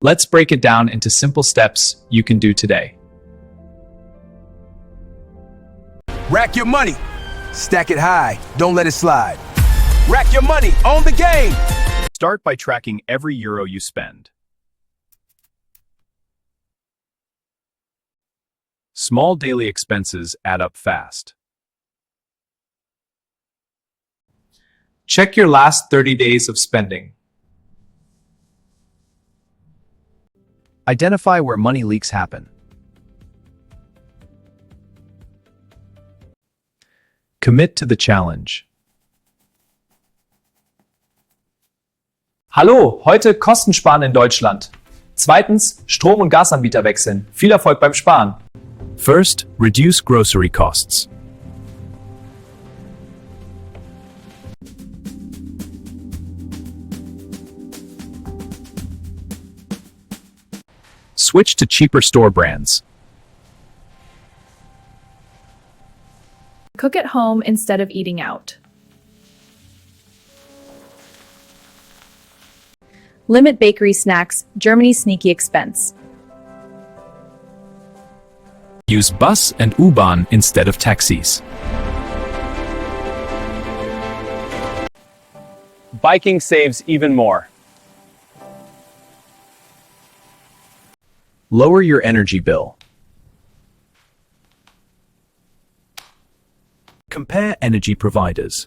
Let's break it down into simple steps you can do today. Rack your money. Stack it high. Don't let it slide. Rack your money. Own the game. Start by tracking every euro you spend. Small daily expenses add up fast. Check your last 30 days of spending. Identify where money leaks happen. Commit to the challenge. Hallo, heute Kosten sparen in Deutschland. Zweitens, Strom- und Gasanbieter wechseln. Viel Erfolg beim Sparen. First, reduce grocery costs. Switch to cheaper store brands. Cook at home instead of eating out. Limit bakery snacks, Germany's sneaky expense. Use bus and U-Bahn instead of taxis. Biking saves even more. Lower your energy bill. Compare energy providers.